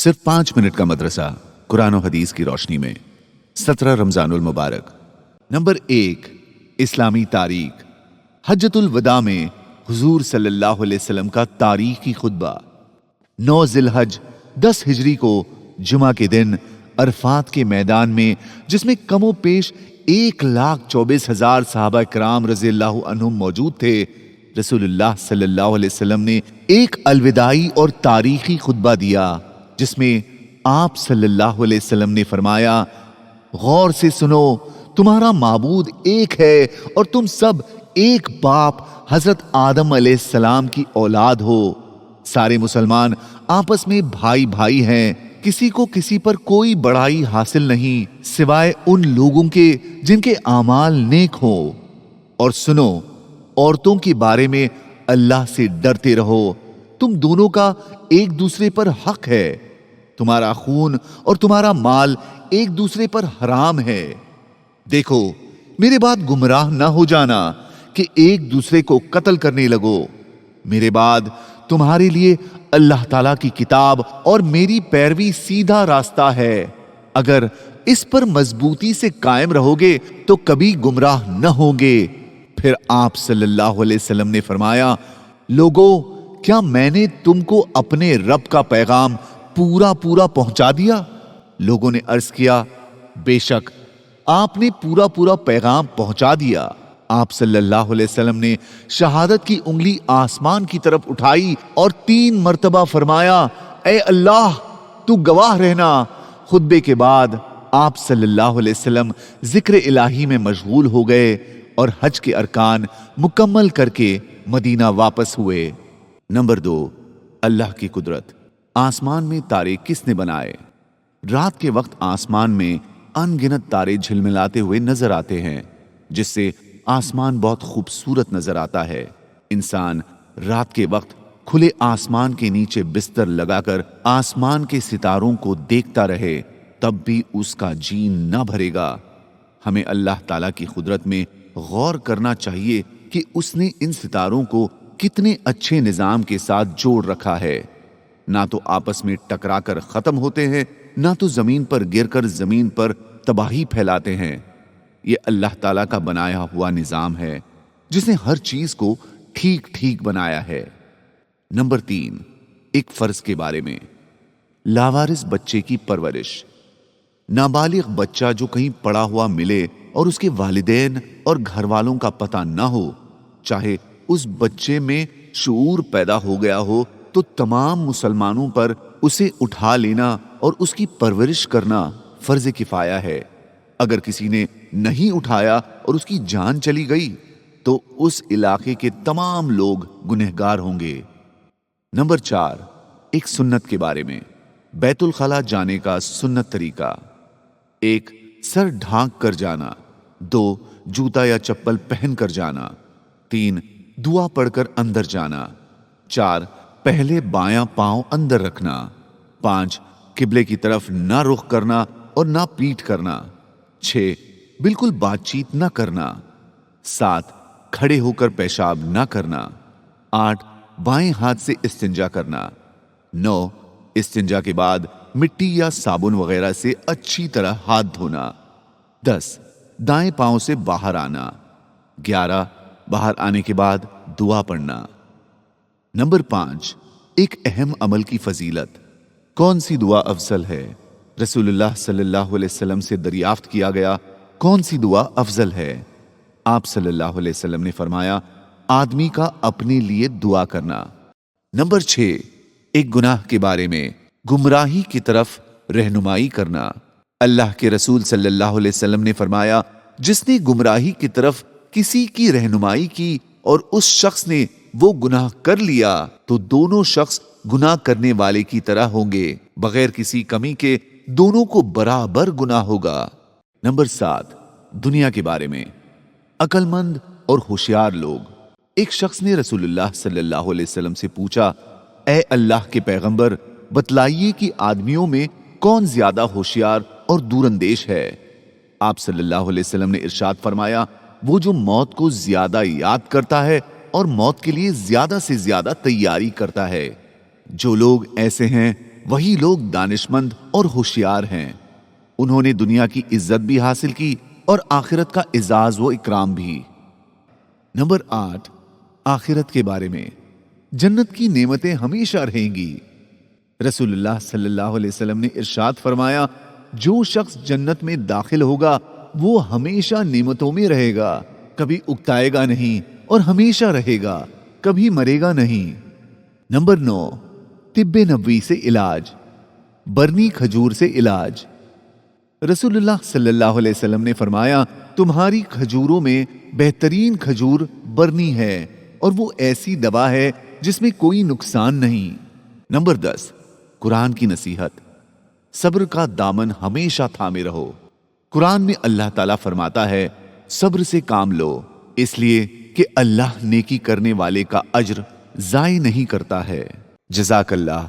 सिर्फ 5 मिनट का मदरसा कुरान और हदीस की रोशनी में 17 रमजानुल मुबारक। नंबर 1, इस्लामी तारीख। हज्जतुल वदा में हुजूर सल्लल्लाहु अलैहि वसल्लम का तारीखी खुतबा। 9 जिलहज 10 हिजरी को जुमा के दिन अरफात के मैदान में, जिसमें कमो पेश 1,24,000 सहाबा किराम रज़ियल्लाहु अन्हुम मौजूद थे, रसूलुल्लाह सल्लल्लाहु अलैहि वसल्लम ने एक अलविदाई और तारीखी खुतबा दिया, जिसमें आप सल्लल्लाहु अलैहि वसल्लम ने फरमाया, गौर से सुनो, तुम्हारा माबूद एक है और तुम सब एक बाप हजरत आदम अलैहिस्सलाम की औलाद हो। सारे मुसलमान आपस में भाई भाई हैं, किसी को किसी पर कोई बड़ाई हासिल नहीं सिवाय उन लोगों के जिनके आमाल नेक हो। और सुनो, औरतों के बारे में अल्लाह से डरते रहो, तुम दोनों का एक दूसरे पर हक है, तुम्हारा खून और तुम्हारा माल एक दूसरे पर हराम है। देखो, मेरे बाद गुमराह ना हो जाना कि एक दूसरे को कत्ल करने लगो। मेरे बाद तुम्हारे लिए अल्लाह ताला की किताब और मेरी पैरवी सीधा रास्ता है। अगर इस पर मजबूती से कायम रहोगे तो कभी गुमराह न होगे। फिर आप सल्लल्लाहु अलैहि वसल्लम ने फरमाया, लोगों, क्या मैंने तुमको अपने रब का पैगाम पूरा पूरा पहुंचा दिया? लोगों ने अर्ज किया, बेशक आपने पूरा पूरा पैगाम पहुंचा दिया। आप सल्लल्लाहु अलैहि वसल्लम ने शहादत की उंगली आसमान की तरफ उठाई और 3 मर्तबा फरमाया, ऐ अल्लाह, तू गवाह रहना। खुतबे के बाद आप सल्लल्लाहु अलैहि वसल्लम जिक्र इलाही में मशगूल हो गए और हज के अरकान मुकम्मल करके मदीना वापस हुए। नंबर 2, अल्लाह की कुदरत। आसमान में तारे किसने बनाए? रात के वक्त आसमान में अनगिनत तारे झिलमिलाते हुए नजर आते हैं, जिससे आसमान बहुत खूबसूरत नजर आता है। इंसान रात के वक्त खुले आसमान के नीचे बिस्तर लगाकर आसमान के सितारों को देखता रहे, तब भी उसका जी न भरेगा। हमें अल्लाह ताला की कुदरत में गौर करना चाहिए कि उसने इन सितारों को कितने अच्छे निजाम के साथ जोड़ रखा है। ना तो आपस में टकराकर खत्म होते हैं, ना तो जमीन पर गिरकर जमीन पर तबाही फैलाते हैं। ये अल्लाह ताला का बनाया हुआ निजाम है, जिसने हर चीज को ठीक ठीक बनाया है। नंबर 3, एक फर्ज के बारे में। लावारिस बच्चे की परवरिश। नाबालिग बच्चा जो कहीं पड़ा हुआ मिले और उसके वालिदैन और घर वालों का पता ना हो, चाहे उस बच्चे में शऊर पैदा हो गया हो, तो तमाम मुसलमानों पर उसे उठा लेना और उसकी परवरिश करना फर्ज किफाया है। अगर किसी ने नहीं उठाया और उसकी जान चली गई तो उस इलाके के तमाम लोग गुनहगार होंगे। नंबर 4, एक सुन्नत के बारे में। बैतुल खला जाने का सुन्नत तरीका। 1, सर ढांक कर जाना। 2, जूता या चप्पल पहन कर जाना। 3, दुआ पढ़कर अंदर जाना। 4, पहले बायां पांव अंदर रखना। 5, किबले की तरफ ना रुख करना और ना पीठ करना। 6, बिल्कुल बातचीत न करना। 7, खड़े होकर पेशाब न करना। 8, बाएं हाथ से इस्तिंजा करना। 9, इस्तिंजा के बाद मिट्टी या साबुन वगैरह से अच्छी तरह हाथ धोना। 10, दाएं पांव से बाहर आना। 11, बाहर आने के बाद दुआ पढ़ना। नंबर 5, एक अहम अमल की फजीलत। कौन सी दुआ अफजल है? रसूलुल्लाह सल्लल्लाहु अलैहि वसल्लम से दरियाफ्त किया गया, कौन सी दुआ अफजल है? आप सल्लल्लाहु अलैहि वसल्लम ने फरमाया, आदमी का अपने लिए दुआ करना। नंबर 6, एक गुनाह के बारे में। गुमराही की तरफ रहनुमाई करना। अल्लाह के रसूल सल्लल्लाहु अलैहि वसल्लम ने फरमाया, जिसने गुमराही की तरफ किसी की रहनुमाई की और उस शख्स ने वो गुनाह कर लिया, तो दोनों शख्स गुनाह करने वाले की तरह होंगे, बगैर किसी कमी के दोनों को बराबर गुनाह होगा। नंबर 7, दुनिया के बारे में। अक्लमंद और होशियार लोग। एक शख्स ने रसूलुल्लाह सल्लल्लाहु अलैहि वसल्लम से पूछा, ऐ अल्लाह के पैगंबर, बतलाइए कि आदमियों में कौन ज्यादा होशियार और दूरंदेश है? आप सल्लल्लाहु अलैहि वसल्लम ने इरशाद फरमाया, वो जो मौत को ज्यादा याद करता है और मौत के लिए ज्यादा से ज्यादा तैयारी करता है। जो लोग ऐसे हैं وہی لوگ دانشمند اور ہوشیار ہیں۔ انہوں نے دنیا کی عزت بھی حاصل کی اور آخرت کا اعزاز و اکرام بھی۔ نمبر 8، آخرت کے بارے میں، جنت کی نعمتیں ہمیشہ رہیں گی۔ رسول اللہ صلی اللہ علیہ وسلم نے ارشاد فرمایا، جو شخص جنت میں داخل ہوگا وہ ہمیشہ نعمتوں میں رہے گا، کبھی اکتائے گا نہیں اور ہمیشہ رہے گا، کبھی مرے گا نہیں۔ نمبر 9، طب نبوی سے علاج، برنی کھجور سے علاج۔ رسول اللہ صلی اللہ علیہ وسلم نے فرمایا، تمہاری کھجوروں میں بہترین کھجور برنی ہے اور وہ ایسی دوا ہے جس میں کوئی نقصان نہیں۔ نمبر 10، قرآن کی نصیحت، صبر کا دامن ہمیشہ تھامے رہو۔ قرآن میں اللہ تعالیٰ فرماتا ہے، صبر سے کام لو، اس لیے کہ اللہ نیکی کرنے والے کا اجر ضائع نہیں کرتا ہے۔ جزاک اللہ۔